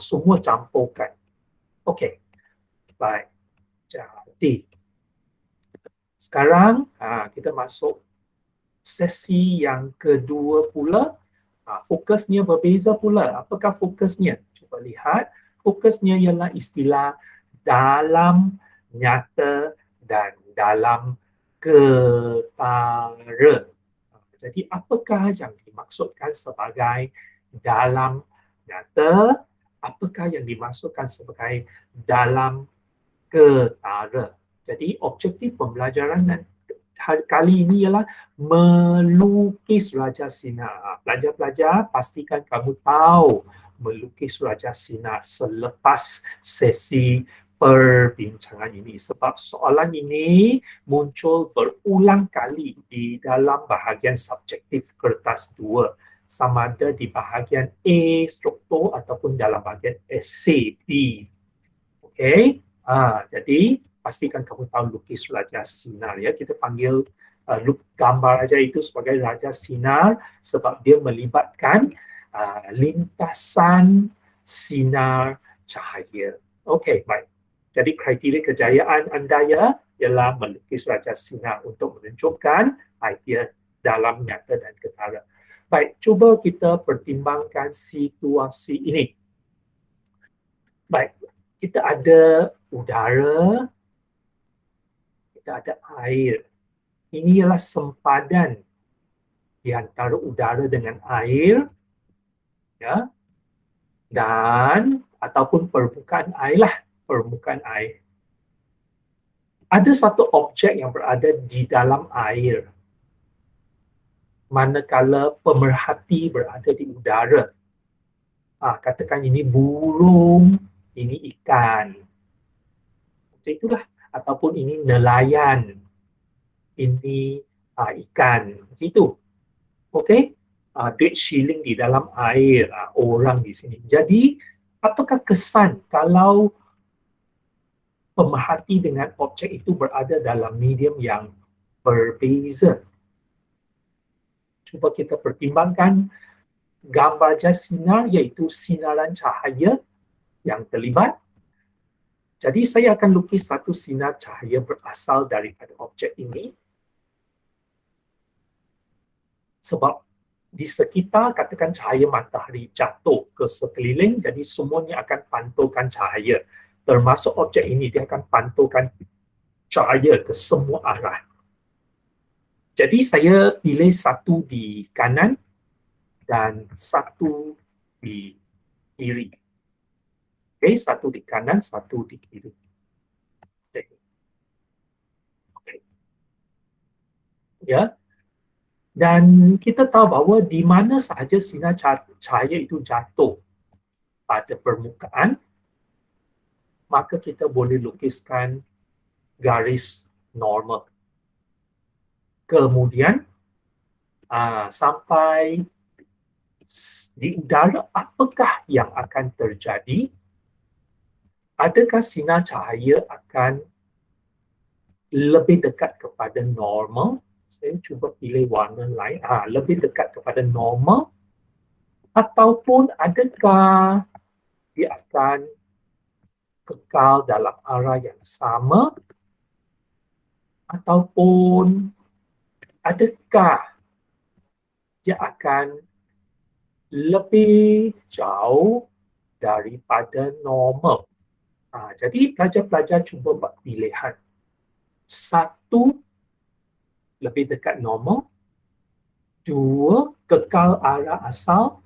semua campurkan. Okey. Baik. Jadi sekarang kita masuk sesi yang kedua pula. Fokusnya berbeza pula. Apakah fokusnya? Cuba lihat. Fokusnya ialah istilah dalam, nyata dan dalam ketara. Jadi apakah yang dimaksudkan sebagai dalam nyata? Apakah yang dimaksudkan sebagai dalam ketara? Jadi objektif pembelajaran kali ini ialah melukis Raja Sinar. Pelajar-pelajar, pastikan kamu tahu melukis Raja Sinar selepas sesi perbincangan ini. Sebab soalan ini muncul berulang kali di dalam bahagian subjektif kertas 2. Sama ada di bahagian A, struktur ataupun dalam bahagian esei B. Okey? Jadi pastikan kamu tahu lukis Raja Sinar ya. Kita panggil gambar Raja itu sebagai Raja Sinar sebab dia melibatkan lintasan sinar cahaya. Okey, baik. Jadi kriteria kejayaan anda ya ialah melukis Raja Sinar untuk menunjukkan idea dalam, nyata dan ketara. Baik, cuba kita pertimbangkan situasi ini. Baik, kita ada udara, kita ada air. Ini ialah sempadan di antara udara dengan air, ya, dan ataupun permukaan air lah, permukaan air. Ada satu objek yang berada di dalam air, manakala pemerhati berada di udara. Katakan ini burung, ini ikan. Macam itulah. Ataupun ini nelayan, ini ikan. Macam itu. Okey? Duit shilling di dalam air, orang di sini. Jadi, apakah kesan kalau pemerhati dengan objek itu berada dalam medium yang berbeza? Cuba kita pertimbangkan gambar Raja Sinar iaitu sinaran cahaya yang terlibat. Jadi saya akan lukis satu sinar cahaya berasal daripada objek ini. Sebab di sekitar, katakan cahaya matahari jatuh ke sekeliling, jadi semuanya akan pantulkan cahaya. Termasuk objek ini, dia akan pantulkan cahaya ke semua arah. Jadi saya pilih satu di kanan dan satu di kiri. Okey, satu di kanan, satu di kiri. Okay. Ya. Dan kita tahu bahawa di mana sahaja sinar cahaya itu jatuh pada permukaan, maka kita boleh lukiskan garis normal. Kemudian sampai di udara, apakah yang akan terjadi? Adakah sinar cahaya akan lebih dekat kepada normal? Saya cuba pilih warna lain. Lebih dekat kepada normal. Ataupun adakah dia akan kekal dalam arah yang sama? Ataupun adakah dia akan lebih jauh daripada normal? Jadi pelajar-pelajar cuba buat pilihan. 1, lebih dekat normal. 2, kekal arah asal.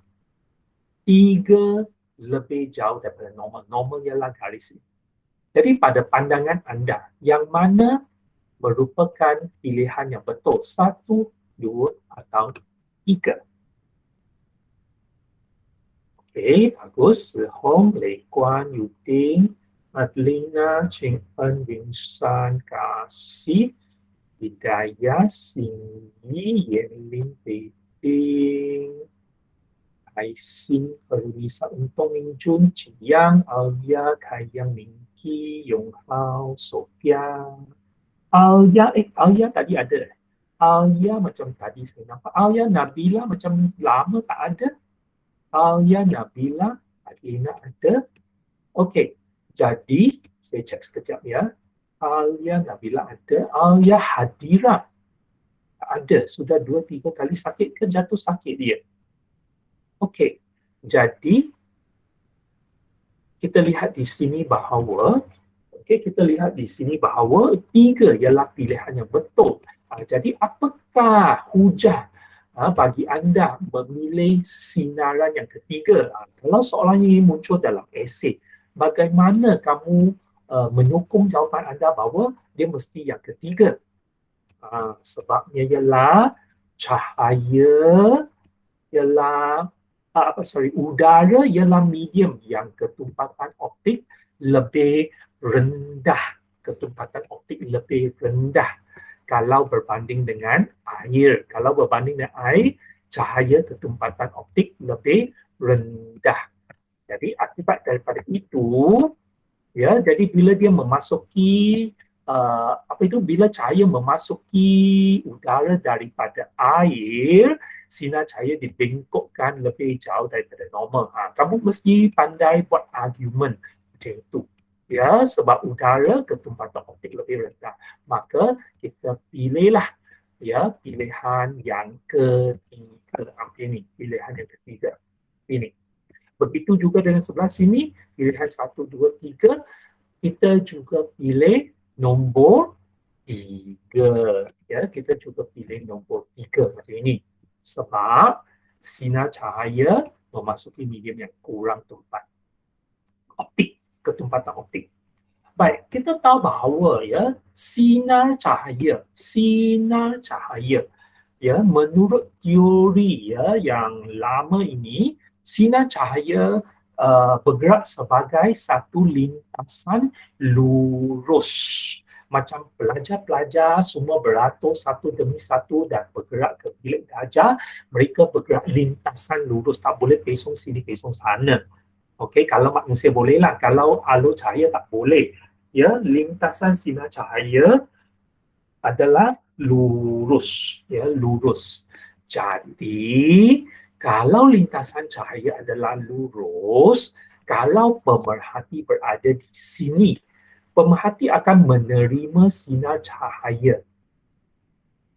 3, lebih jauh daripada normal. Normal ialah garis ini. Jadi pada pandangan anda, yang mana merupakan pilihan yang betul? 1, 2 atau 3? Okey, bagus. Sehong, Lei Guan, Yu Ding, Madlina, Cheng En, Vincent, Kasih, Hidayah, Sini, Yen Lin, Beiping, Ai Xin, Perlisa, Untong, Ming Jun, Yang, Alia, Kayang, Ming Ki, Yong Hao, Sofia. Alia tadi ada. Alia macam tadi saya nampak. Alia, Nabila macam lama tak ada. Alia, Nabila, Adlina ada. Okey, jadi saya cek sekejap ya. Alia Nabila ada, Alia Hadira ada. Sudah 2-3 kali sakit ke jatuh sakit dia? Okey, jadi kita lihat di sini bahawa kita lihat di sini bahawa 3 ialah pilihan yang betul. Jadi apakah hujah bagi anda memilih sinaran yang ketiga? Kalau soalan ini muncul dalam esei, bagaimana kamu menyokong jawapan anda bahawa dia mesti yang ketiga? Sebabnya ialah cahaya ialah udara ialah medium yang ketumpatan optik lebih rendah. Ketumpatan optik lebih rendah kalau berbanding dengan air. Kalau berbanding dengan air, cahaya ketumpatan optik lebih rendah. Jadi akibat daripada itu, ya, jadi bila dia memasuki bila cahaya memasuki udara daripada air, sinar cahaya dibengkokkan lebih jauh daripada normal. Kamu mesti pandai buat argument macam itu. Ya, sebab udara ketumpatan optik lebih rendah. Maka kita pilihlah ya pilihan yang ketiga. Ini pilihan yang ketiga. Ini. Begitu juga dengan sebelah sini, pilihan 1, 2, 3, kita juga pilih nombor 3. Ya, kita juga pilih nombor 3 macam ini. Sebab sinar cahaya memasuki medium yang kurang tumpat. Optik, ketumpatan optik. Baik, kita tahu bahawa ya sinar cahaya ya menurut teori ya yang lama ini, sinar cahaya bergerak sebagai satu lintasan lurus. Macam pelajar-pelajar semua beratur satu demi satu dan bergerak ke bilik darjah, mereka bergerak lintasan lurus, tak boleh pesong sini pesong sana. Okey, kalau manusia bolehlah, kalau alur cahaya tak boleh. Ya, lintasan sinar cahaya adalah lurus, ya, lurus. Jadi, kalau lintasan cahaya adalah lurus, kalau pemerhati berada di sini, pemerhati akan menerima sinar cahaya.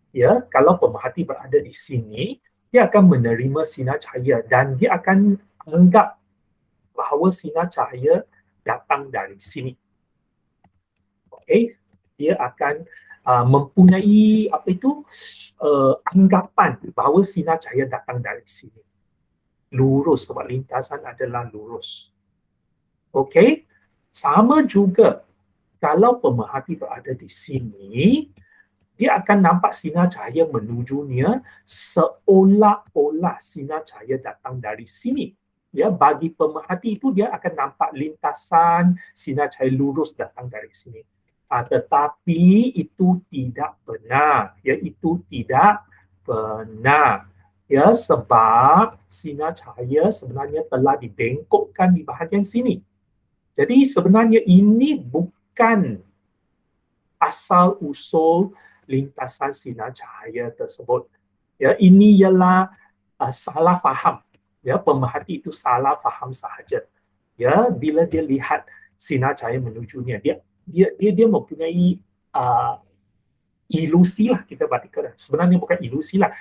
Ya, kalau pemerhati berada di sini, dia akan menerima sinar cahaya dan dia akan anggap bahawa sinar cahaya datang dari sini. Okey, dia akan mempunyai anggapan bahawa sinar cahaya datang dari sini. Lurus sebab lintasan adalah lurus. Okey, sama juga kalau pemerhati berada di sini, dia akan nampak sinar cahaya menujunya seolah-olah sinar cahaya datang dari sini. Ya, bagi pemerhati itu dia akan nampak lintasan sinar cahaya lurus datang dari sini. Tetapi itu tidak benar. Ya, itu tidak benar. Ya, sebab sinar cahaya sebenarnya telah dibengkokkan di bahagian sini. Jadi sebenarnya ini bukan asal usul lintasan sinar cahaya tersebut. Ya, ini ialah salah faham. Ya, pemerhati itu salah faham sahaja. Ya, bila dia lihat sinar cahaya menujunya, dia mempunyai ilusi lah, kita batikkan. Sebenarnya bukan ilusi lah.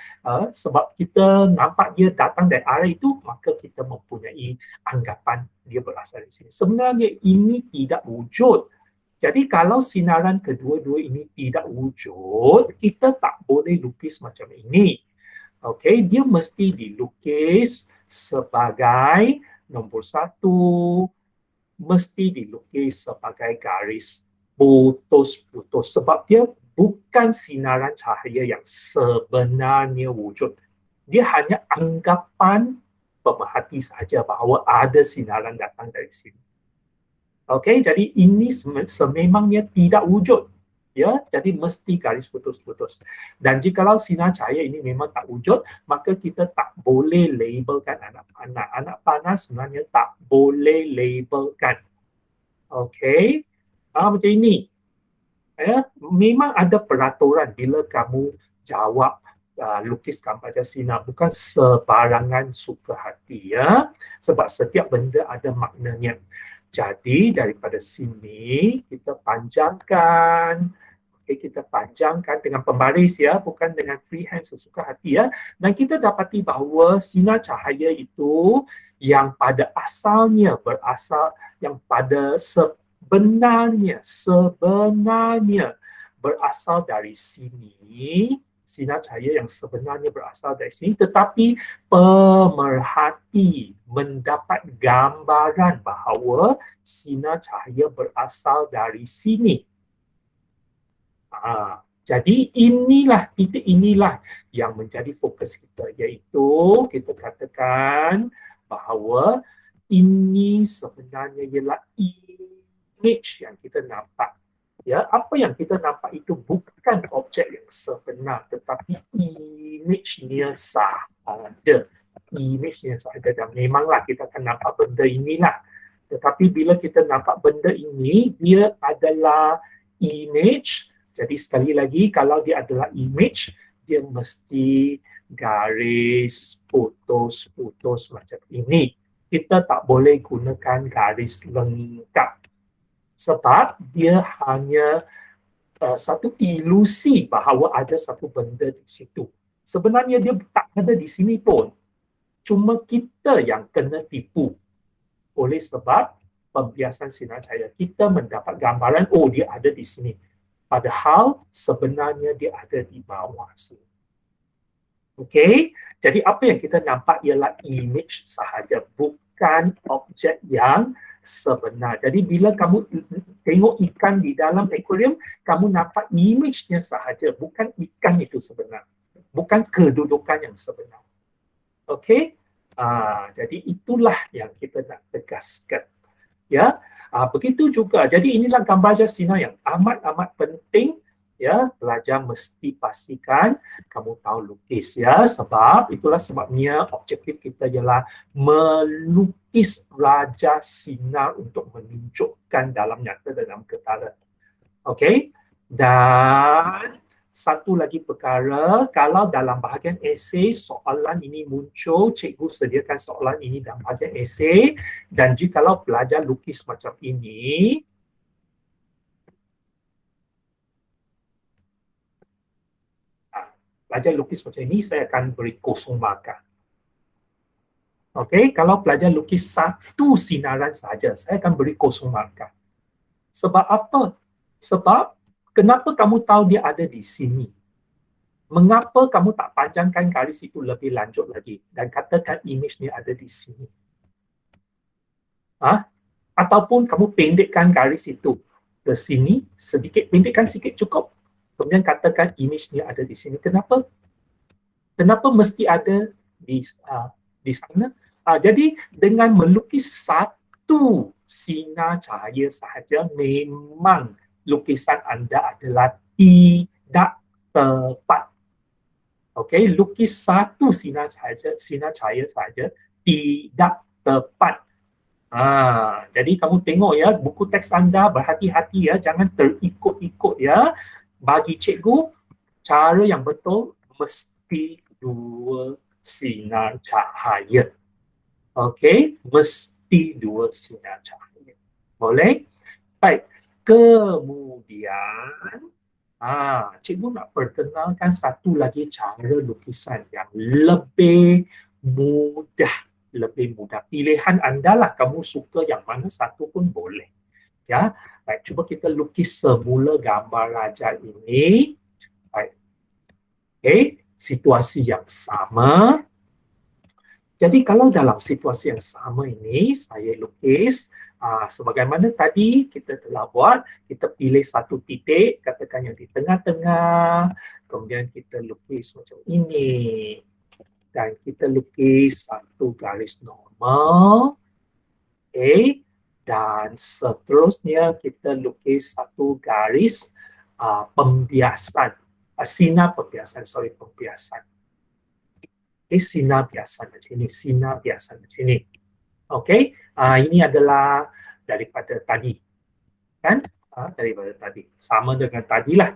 Sebab kita nampak dia datang dari arah itu, maka kita mempunyai anggapan dia berasal dari sini. Sebenarnya ini tidak wujud. Jadi kalau sinaran kedua-dua ini tidak wujud, kita tak boleh lukis macam ini. Okey, dia mesti dilukis sebagai nombor 1, mesti dilukis sebagai garis putus-putus sebab dia bukan sinaran cahaya yang sebenarnya wujud. Dia hanya anggapan pemerhati saja bahawa ada sinaran datang dari sini. Okey, jadi ini sememangnya tidak wujud. Ya, jadi mesti garis putus-putus. Dan jikalau sinar cahaya ini memang tak wujud, maka kita tak boleh labelkan anak panah. Anak panah sebenarnya tak boleh labelkan. Okey, macam ini. Ya, memang ada peraturan bila kamu jawab lukis gambar sinar, bukan sebarangan suka hati ya, sebab setiap benda ada maknanya. Jadi daripada sini kita panjangkan. Okay, kita panjangkan dengan pembaris ya, bukan dengan freehand sesuka hati ya. Dan kita dapati bahawa sinar cahaya itu yang pada asalnya berasal, yang pada sebenarnya berasal dari sini, sinar cahaya yang sebenarnya berasal dari sini, tetapi pemerhati mendapat gambaran bahawa sinar cahaya berasal dari sini. Jadi titik inilah yang menjadi fokus kita, iaitu kita katakan bahawa ini sebenarnya ialah image yang kita nampak. Ya, apa yang kita nampak itu bukan objek yang sebenar, tetapi image-nya sahaja. Image-nya sahaja, dan memanglah kita akan nampak benda inilah. Tetapi bila kita nampak benda ini, dia adalah image. Jadi sekali lagi, kalau dia adalah image, dia mesti garis putus-putus macam ini. Kita tak boleh gunakan garis lengkap. Sebab dia hanya satu ilusi bahawa ada satu benda di situ. Sebenarnya dia tak ada di sini pun. Cuma kita yang kena tipu. Oleh sebab pembiasan sinar cahaya, kita mendapat gambaran, oh dia ada di sini. Padahal sebenarnya dia ada di bawah sini. Okey, jadi apa yang kita nampak ialah image sahaja, bukan objek yang sebenar. Jadi bila kamu tengok ikan di dalam akuarium, kamu nampak image-nya sahaja, bukan ikan itu sebenar. Bukan kedudukan yang sebenar. Okey, jadi itulah yang kita nak tegaskan. Ya, begitu juga. Jadi inilah gambaran sinar yang amat-amat penting. Ya, pelajar mesti pastikan kamu tahu lukis ya, sebab itulah sebabnya objektif kita ialah melukis raja sinar untuk menunjukkan dalam nyata dan dalam ketara. Okey, dan satu lagi perkara, kalau dalam bahagian esei soalan ini muncul, cikgu sediakan soalan ini dalam bahagian esei, dan jikalau pelajar lukis macam ini, pelajar lukis macam ini, saya akan beri kosong markah. Okey, kalau pelajar lukis satu sinaran saja, saya akan beri kosong markah. Sebab apa? Sebab kenapa kamu tahu dia ada di sini? Mengapa kamu tak panjangkan garis itu lebih lanjut lagi dan katakan image ni ada di sini? Ataupun kamu pendekkan garis itu ke sini, sedikit, pendekkan sikit cukup. Kemudian katakan image ni ada di sini. Kenapa? Kenapa mesti ada di sana? Jadi dengan melukis satu sinar cahaya sahaja, memang lukisan anda adalah tidak tepat. Okey, lukis satu sinar cahaya saja tidak tepat. Jadi kamu tengok ya, buku teks anda, berhati-hati ya, jangan terikut-ikut ya. Bagi cikgu, cara yang betul mesti dua sinar cahaya. Okey, mesti dua sinar cahaya. Boleh? Baik. Kemudian cikgu nak perkenalkan satu lagi cara lukisan yang lebih mudah. Pilihan anda lah, kamu suka yang mana satu pun boleh. Ya, baik, cuba kita lukis semula gambar raja ini. Baik. Okey, situasi yang sama. Jadi kalau dalam situasi yang sama ini, saya lukis sebagaimana tadi kita telah buat, kita pilih satu titik, katakan yang di tengah-tengah, kemudian kita lukis macam ini. Dan kita lukis satu garis normal. Okay. Dan seterusnya kita lukis satu garis pembiasan. Sinar pembiasan. Okay, sinar biasa macam ini, sinar biasa macam ini. Okey, ini adalah daripada tadi, kan? Daripada tadi, sama dengan tadilah.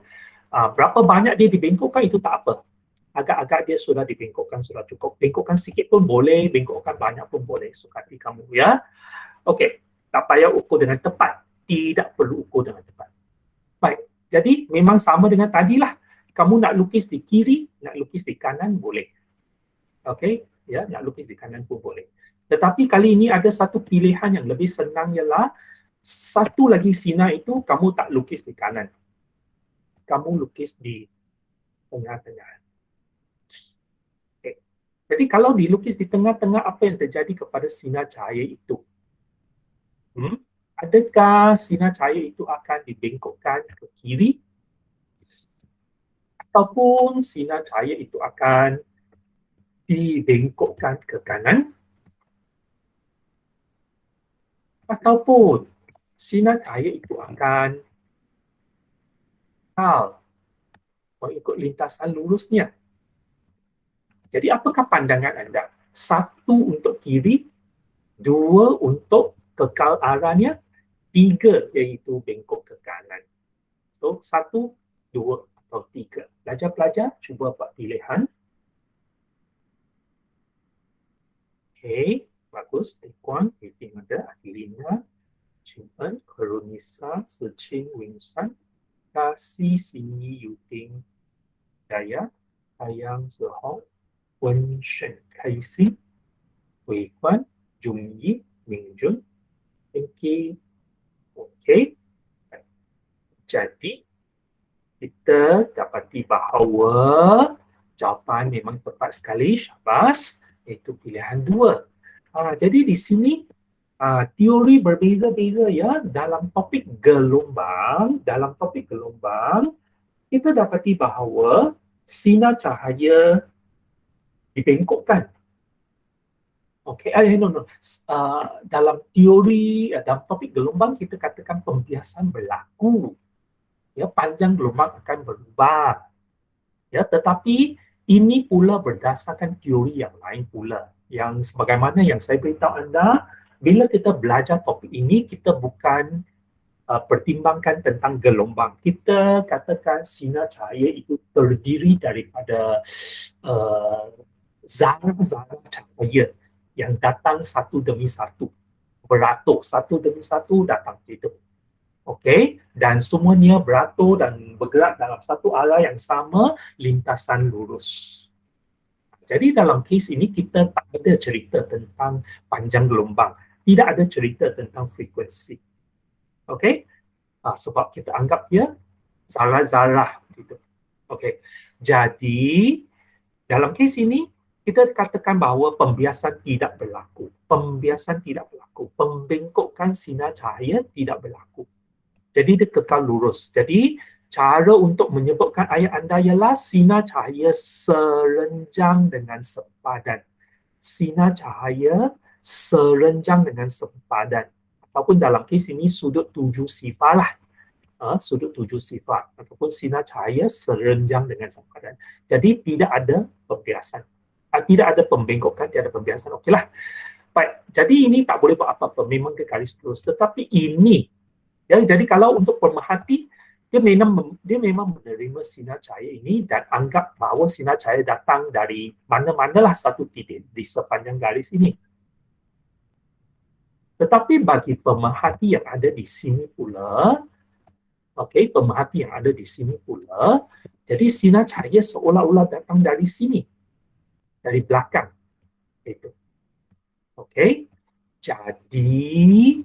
Berapa banyak dia dibengkokkan itu tak apa. Agak-agak dia sudah dibengkokkan, sudah cukup. Bengkokkan sikit pun boleh, bengkokkan banyak pun boleh. Suka hati kamu ya. Okey. Tak payah ukur dengan tepat. Tidak perlu ukur dengan tepat. Baik, jadi memang sama dengan tadilah. Kamu nak lukis di kiri, nak lukis di kanan, boleh. Okey, ya, nak lukis di kanan pun boleh. Tetapi kali ini ada satu pilihan yang lebih senang, ialah satu lagi sinar itu kamu tak lukis di kanan. Kamu lukis di tengah-tengah. Okay. Jadi kalau dilukis di tengah-tengah, apa yang terjadi kepada sinar cahaya itu? Adakah sinar cahaya itu akan dibengkokkan ke kiri, ataupun sinar cahaya itu akan dibengkokkan ke kanan, ataupun sinar cahaya itu akan mengikut lintasan lurusnya? Jadi apakah pandangan anda? Satu untuk kiri, dua untuk kekal arahnya, tiga iaitu bengkok ke kanan. So, satu, dua, atau tiga. Pelajar-pelajar, cuba buat pilihan. Okey, bagus. Taekwon, Meeting ada, Adelina, Chin-en, Karonisa, Sechin, Wing-san, Kasih, Sinyi, Yuting, Daya, Ayang, Zehong, Wen-shen, Kai-si, Wei-kwan, Jung-yi, Ming-jun, Pinky. Okey. Jadi, kita dapati bahawa jawapan memang tepat sekali, syabas, iaitu pilihan dua. Jadi di sini teori berbeza-beza ya. Dalam topik gelombang, kita dapati bahawa sinar cahaya dibengkokkan. Okey, no. Dalam teori, dalam topik gelombang, kita katakan pembiasan berlaku. Ya, panjang gelombang akan berubah. Ya, tetapi ini pula berdasarkan teori yang lain pula. Yang sebagaimana yang saya beritahu anda, bila kita belajar topik ini, kita bukan pertimbangkan tentang gelombang. Kita katakan sinar cahaya itu terdiri daripada zarah-zarah cahaya yang datang satu demi satu, beratur satu demi satu datang hidup. Okey, dan semuanya beratur dan bergerak dalam satu arah yang sama, lintasan lurus. Jadi dalam kes ini kita tak ada cerita tentang panjang gelombang, tidak ada cerita tentang frekuensi. Okey, sebab kita anggap dia zarah-zarah gitu. Okey, jadi dalam kes ini kita katakan bahawa pembiasan tidak berlaku. Pembiasan tidak berlaku. Pembengkokan sinar cahaya tidak berlaku. Jadi dia kekal lurus. Jadi cara untuk menyebutkan ayat anda ialah sinar cahaya serenjang dengan sepadan. Sinar cahaya serenjang dengan sepadan. Ataupun dalam kes ini sudut 7 sifar lah. Sudut 7 sifar. Ataupun sinar cahaya serenjang dengan sepadan. Jadi tidak ada pembiasan. Tidak ada pembengkokan, tidak ada pembiasan. Okeylah. Baik. Jadi ini tak boleh buat apa-apa. Memang ke garis lurus. Tetapi ini, ya, jadi kalau untuk pemerhati, dia memang menerima sinar cahaya ini dan anggap bahawa sinar cahaya datang dari mana-manalah satu titik di sepanjang garis ini. Tetapi bagi pemerhati yang ada di sini pula, pemerhati yang ada di sini pula, jadi sinar cahaya seolah-olah datang dari sini, dari belakang. Itu. Okey. Jadi,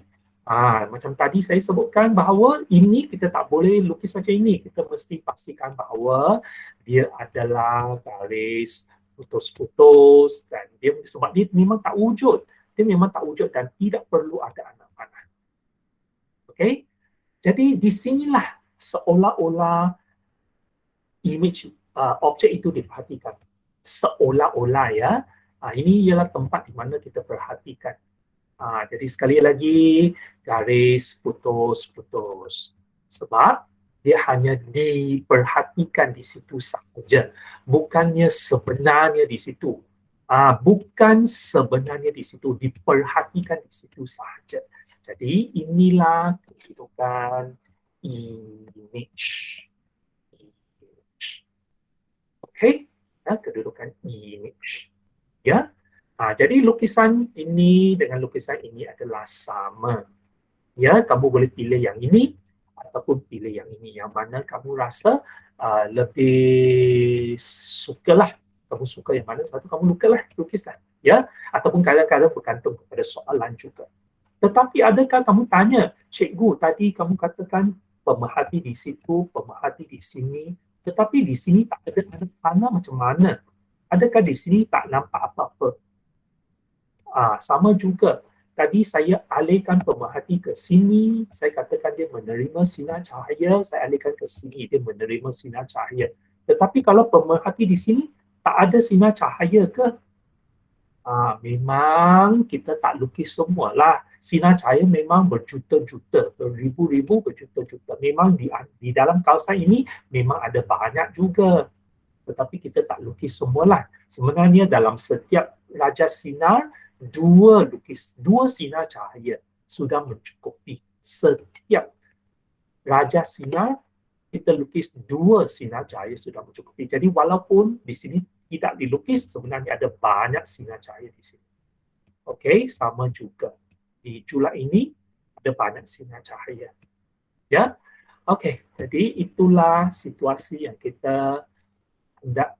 macam tadi saya sebutkan bahawa ini kita tak boleh lukis macam ini. Kita mesti pastikan bahawa dia adalah garis putus-putus dan dia, sebab dia memang tak wujud. Dia memang tak wujud dan tidak perlu ada anak panah. Okey? Jadi di sinilah seolah-olah image objek itu diperhatikan. Seolah-olah ya. Ini ialah tempat di mana kita perhatikan. Jadi sekali lagi garis putus-putus. Sebab dia hanya diperhatikan di situ sahaja. Bukannya sebenarnya di situ. Bukan sebenarnya di situ. Diperhatikan di situ sahaja. Jadi inilah kehidupan image. Okey, kedudukan image. Ya. Jadi lukisan ini dengan lukisan ini adalah sama. Ya, kamu boleh pilih yang ini ataupun pilih yang ini. Yang mana kamu rasa lebih sukalah. Kamu suka yang mana satu, kamu lukislah. Ya, ataupun kadang-kadang bergantung kepada soalan juga. Tetapi adakah kamu tanya, cikgu tadi kamu katakan pemerhati di situ, pemerhati di sini, tetapi di sini tak ada tanda panah macam mana? Adakah di sini tak nampak apa-apa? Sama juga. Tadi saya alihkan pemerhati ke sini, saya katakan dia menerima sinar cahaya, saya alihkan ke sini, dia menerima sinar cahaya. Tetapi kalau pemerhati di sini, tak ada sinar cahaya ke? Memang kita tak lukis semualah. Sinar cahaya memang berjuta-juta, beribu-ribu, berjuta-juta. Memang di dalam kawasan ini memang ada banyak juga. Tetapi kita tak lukis semualah. Sebenarnya dalam setiap raja sinar, dua sinar cahaya sudah mencukupi. Setiap raja sinar, kita lukis dua sinar cahaya sudah mencukupi. Jadi walaupun di sini tidak dilukis, sebenarnya ada banyak sinar cahaya di sini. Okey, sama juga. Di julak ini ada banyak sinar cahaya. Ya, okey. Jadi itulah situasi yang kita hendak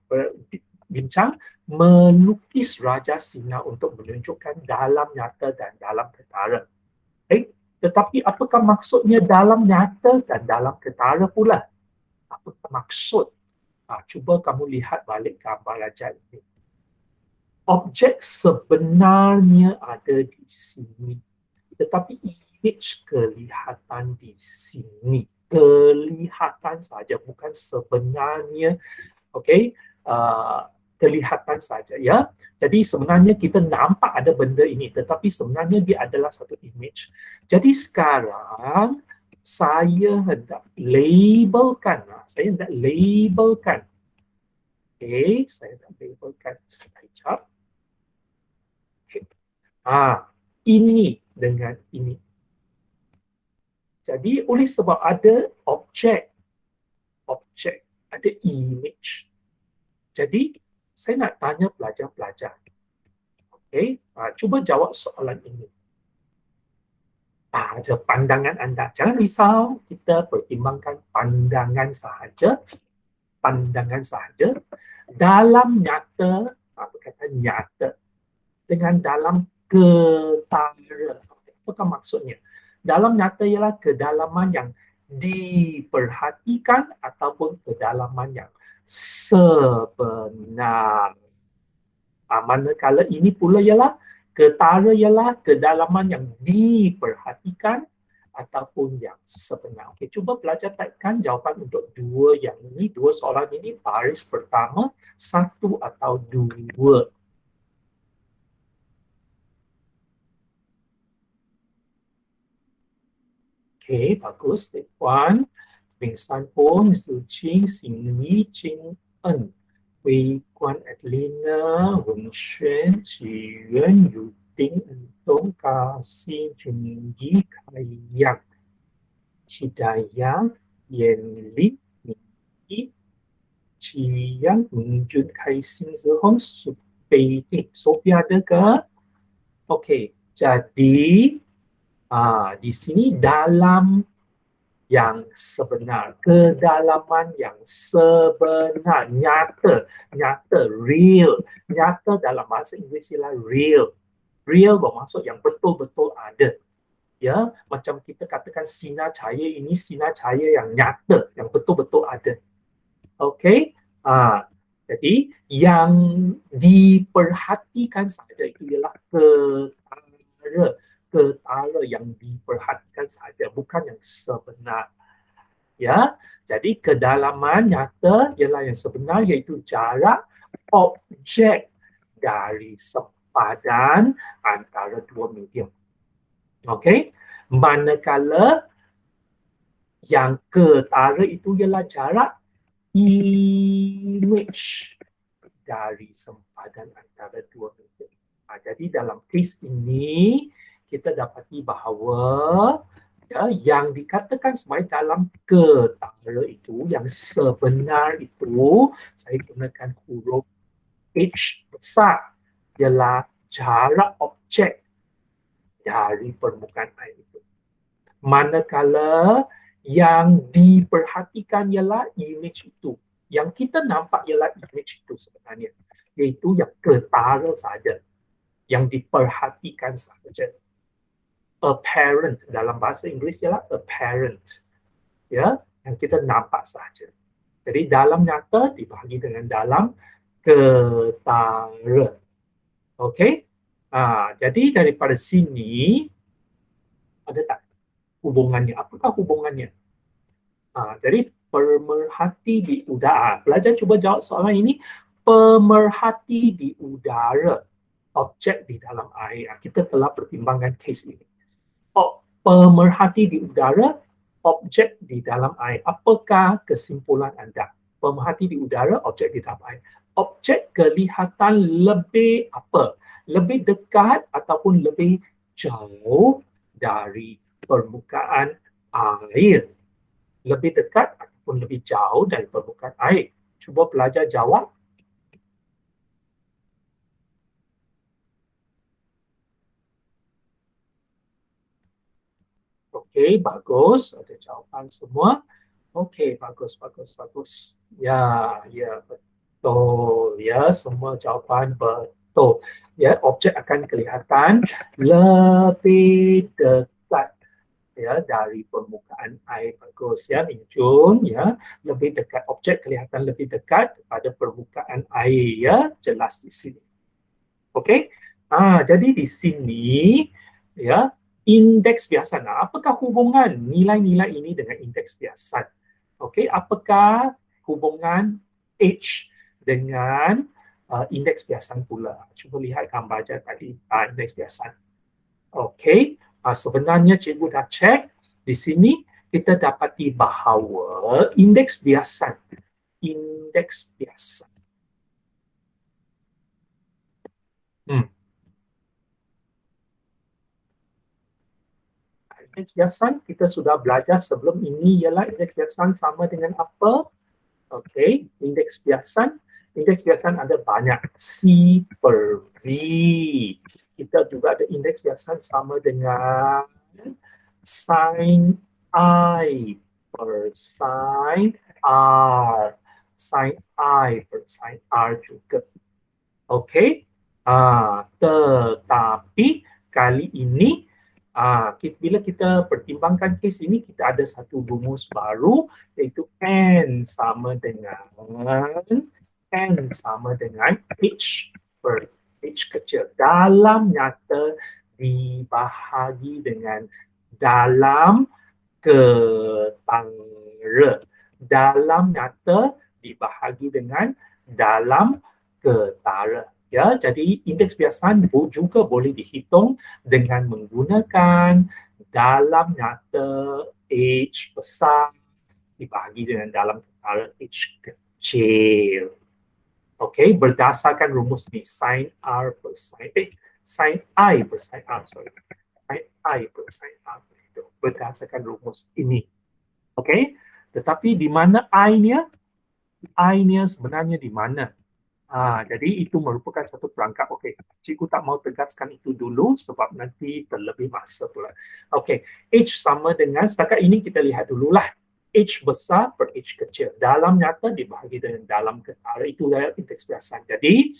bincang, melukis raja sinar untuk menunjukkan dalam nyata dan dalam ketara. Tetapi apakah maksudnya dalam nyata dan dalam ketara pula? Apakah maksud? Cuba kamu lihat balik gambar raja ini. Objek sebenarnya ada di sini, tetapi image kelihatan di sini. Kelihatan saja, bukan sebenarnya. Okey, kelihatan saja, ya. Jadi sebenarnya kita nampak ada benda ini, tetapi sebenarnya dia adalah satu image. Jadi sekarang saya hendak labelkan. Okey, saya hendak labelkan sekejap. Okay. Ini dengan ini. Jadi oleh sebab ada objek, ada image. Jadi saya nak tanya pelajar-pelajar. Okey, cuba jawab soalan ini. Ada pandangan anda. Jangan risau, kita pertimbangkan pandangan sahaja. Pandangan sahaja. Dalam nyata, apa kata nyata, dengan dalam ketara. Apakah maksudnya? Dalam nyata ialah kedalaman yang diperhatikan ataupun kedalaman yang sebenar. Manakala ini pula ialah ketara ialah kedalaman yang diperhatikan ataupun yang sebenar. Okey, cuba pelajar typekan jawapan untuk dua yang ini, dua soalan ini, baris pertama, satu atau dua. Okey, bagus. Step 1. Bình San Pôn, Zhu Qing, Xing Yi, Jing En, Wei Guan Adelina, Wen Xuan, Qi Yuan, Yu Ding, Dong Ka, Si Jun Yi, Kai Yang, Qi Dayang, Yan Li, Min Yi, Qi Yang, Min Jun, Kai Xin, Zhe Hong, Su Bei Ding. Sophia ada ke? Okey, jadi di sini dalam yang sebenar, kedalaman yang sebenar, nyata, real. Nyata dalam bahasa Inggeris ialah real. Real bermaksud yang betul-betul ada. Ya, macam kita katakan sinar cahaya ini sinar cahaya yang nyata, yang betul-betul ada. Okey? Jadi yang diperhatikan saja itu ialah ketara yang diperhatikan saja, bukan yang sebenar. Ya, jadi kedalaman nyata ialah yang sebenar, iaitu jarak objek dari sempadan antara dua medium. Okey, manakala yang ketara itu ialah jarak image dari sempadan antara dua medium. Jadi dalam kes ini kita dapati bahawa yang dikatakan sebagai dalam ketara itu, yang sebenar itu, saya gunakan huruf H besar, ialah jarak objek dari permukaan air itu. Manakala yang diperhatikan ialah image itu. Yang kita nampak ialah image itu sebenarnya. Iaitu yang ketara saja. Yang diperhatikan saja. Apparent dalam bahasa Inggeris ialah apparent. Ya, yang kita nampak saja. Jadi dalam nyata dibahagi dengan dalam ketara. Okey? Jadi daripada sini ada tak hubungannya? Apakah hubungannya? Jadi pemerhati di udara. Pelajar cuba jawab soalan ini. Pemerhati di udara, objek di dalam air. Kita telah pertimbangkan kes ini. Pemerhati di udara, objek di dalam air. Apakah kesimpulan anda? Pemerhati di udara, objek di dalam air. Objek kelihatan lebih apa? Lebih dekat ataupun lebih jauh dari permukaan air. Lebih dekat ataupun lebih jauh dari permukaan air. Cuba pelajar jawab. Okey, bagus. Ada jawapan semua. Okey, bagus, bagus, bagus. Ya, ya, betul. Ya, semua jawapan betul. Ya, objek akan kelihatan lebih dekat ya dari permukaan air. Bagus ya, Min Jun ya. Lebih dekat, objek kelihatan lebih dekat pada permukaan air ya. Jelas di sini. Okey. Jadi di sini ya, indeks biasan. Apakah hubungan nilai-nilai ini dengan indeks biasan? Okey, apakah hubungan H dengan indeks biasan pula? Cuba lihat gambar je tadi, indeks biasan. Okey, sebenarnya cikgu dah cek di sini kita dapati bahawa indeks biasan indeks biasan kita sudah belajar sebelum ini ialah indeks biasan sama dengan apa? Okey, indeks biasan ada banyak, C per V. Kita juga ada indeks biasan sama dengan sin I per sin R. Sin I per sin R juga. Okey. Tetapi kali ini bila kita pertimbangkan kes ini, kita ada satu rumus baru iaitu N sama dengan H per H kecil. Dalam nyata dibahagi dengan dalam ketara. Dalam nyata dibahagi dengan dalam ketara. Ya, jadi indeks biasan juga boleh dihitung dengan menggunakan dalam nyata H besar dibahagi dengan dalam ketara H kecil. Okey, berdasarkan rumus ni sin I per sin I per sin R, sorry. Sin I per sin R. Berdasarkan rumus ini. Okey, tetapi di mana I-nya? I-nya sebenarnya di mana? Jadi itu merupakan satu perangkap. Okey, cikgu tak mau tegaskan itu dulu sebab nanti terlebih masa pula. Okey, H sama dengan, setakat ini kita lihat dululah. H besar per H kecil. Dalam nyata dibahagi dengan dalam ketara. Itu adalah indeks biasan. Jadi,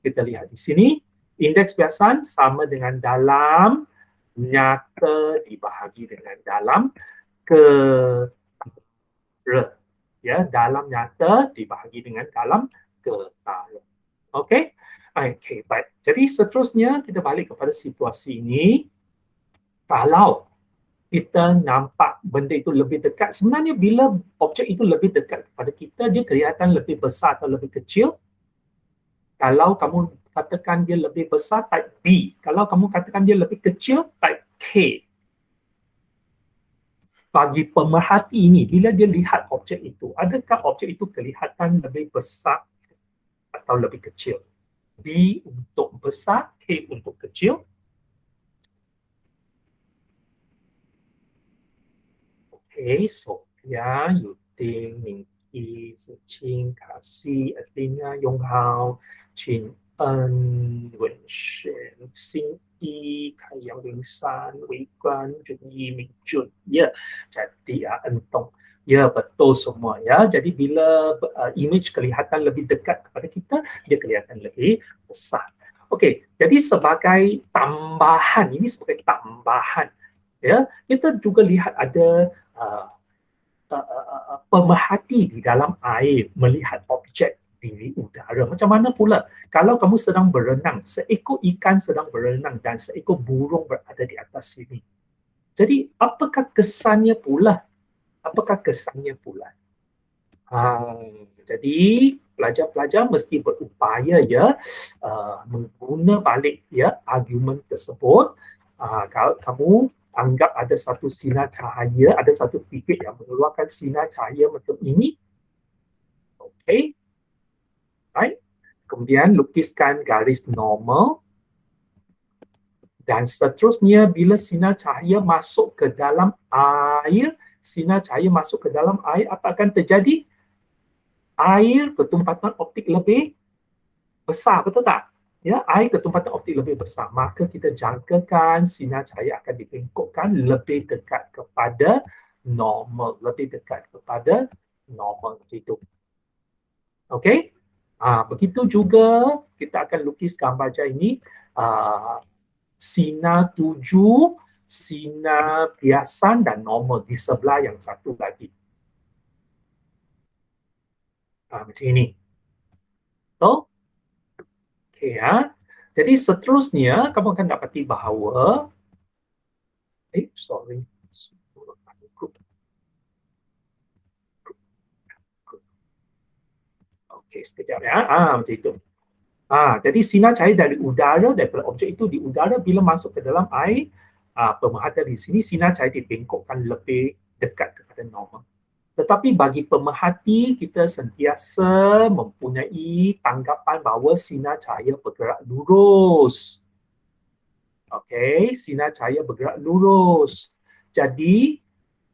kita lihat di sini, indeks biasan sama dengan dalam nyata dibahagi dengan dalam ketara. Ya, dalam nyata dibahagi dengan dalam ketara. Okey? Okey, baik. Jadi seterusnya kita balik kepada situasi ini. Kalau kita nampak benda itu lebih dekat, sebenarnya bila objek itu lebih dekat kepada kita, dia kelihatan lebih besar atau lebih kecil. Kalau kamu katakan dia lebih besar, type B. Kalau kamu katakan dia lebih kecil, type K. Bagi pemerhati ini, bila dia lihat objek itu, adakah objek itu kelihatan lebih besar atau lebih kecil? B untuk besar, K untuk kecil. Okay, Sophia, Yuting, Minky, Ziqing, Kasi, Athena, Yonghao, Qin En, Wenxuan, Xin y khai yang ringsan, wikuan, junyi, mingjun. Ya, jadi entong. Ya, betul semua ya. Jadi bila image kelihatan lebih dekat kepada kita, dia kelihatan lebih besar. Okey, jadi sebagai tambahan, ini sebagai tambahan, ya, kita juga lihat ada pemerhati di dalam air melihat objek di udara. Macam mana pula kalau kamu sedang berenang, seekor ikan sedang berenang dan seekor burung berada di atas sini. Jadi apakah kesannya pula? Apakah kesannya pula? Jadi pelajar-pelajar mesti berupaya ya mengguna balik ya argumen tersebut. Kalau kamu anggap ada satu sinar cahaya, ada satu titik yang mengeluarkan sinar cahaya macam ini, okey, right? Kemudian lukiskan garis normal dan seterusnya bila sinar cahaya masuk ke dalam air, sinar cahaya masuk ke dalam air, apa akan terjadi? Air ketumpatan optik lebih besar, betul tak? Ya, air ketumpatan optik lebih besar, maka kita jangkakan sinar cahaya akan dibengkokkan lebih dekat kepada normal, lebih dekat kepada normal itu. Okey? Begitu juga kita akan lukis gambar ini, sinar tuju, sinar biasan dan normal di sebelah yang satu lagi. Macam ini. So, okey ya. Jadi seterusnya kamu akan dapati bahawa sorry. Okey, sekejap ya. Macam itu. Jadi sinar cahaya dari udara, daripada objek itu di udara bila masuk ke dalam air, pemerhati di sini sinar cahaya dibengkokkan lebih dekat kepada normal. Tetapi bagi pemerhati, kita sentiasa mempunyai tanggapan bahawa sinar cahaya bergerak lurus. Okey, sinar cahaya bergerak lurus. Jadi,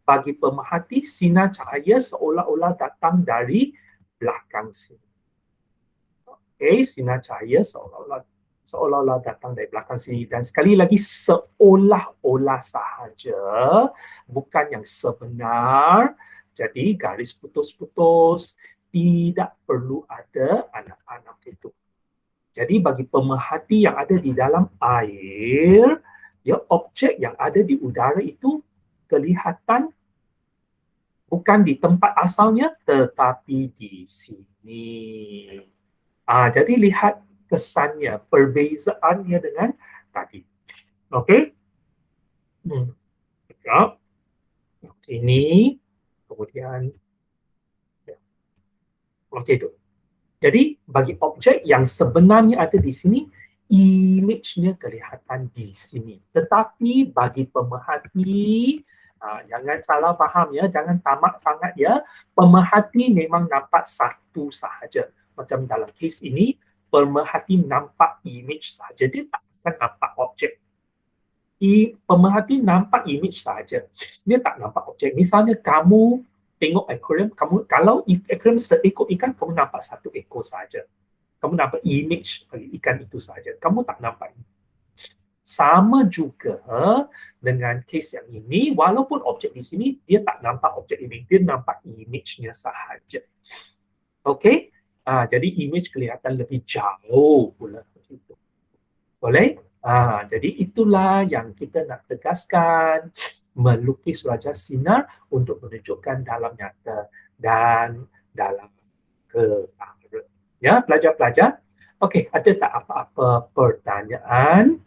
bagi pemerhati, sinar cahaya seolah-olah datang dari belakang sini. Okey, sinar cahaya seolah-olah datang dari belakang sini. Dan sekali lagi, seolah-olah sahaja, bukan yang sebenar. Jadi, garis putus-putus, tidak perlu ada anak-anak itu. Jadi bagi pemerhati yang ada di dalam air, ya, objek yang ada di udara itu kelihatan bukan di tempat asalnya tetapi di sini. Jadi lihat kesannya, perbezaannya dengan tadi. Okey? Ya. Ini kemudian okey tu. Jadi bagi objek yang sebenarnya ada di sini, image-nya kelihatan di sini. Tetapi bagi pemerhati, jangan salah faham ya, jangan tamak sangat ya. Pemerhati memang nampak satu sahaja. Macam dalam kes ini, pemerhati nampak image sahaja, dia tak akan nampak objek. Pemerhati nampak image sahaja, dia tak nampak objek. Misalnya kamu tengok akuarium, kalau akuarium seekor ikan, kamu nampak satu ekor saja. Kamu nampak image ikan itu saja. Kamu tak nampak. Sama juga dengan kes yang ini, walaupun objek di sini, dia tak nampak objek ini. Dia nampak image-nya sahaja. Okey? Jadi image kelihatan lebih jauh pula. Boleh? Jadi itulah yang kita nak tegaskan, melukis wajah sinar untuk menunjukkan dalam nyata dan dalam keadaan. Ya, pelajar-pelajar. Okey, ada tak apa-apa pertanyaan?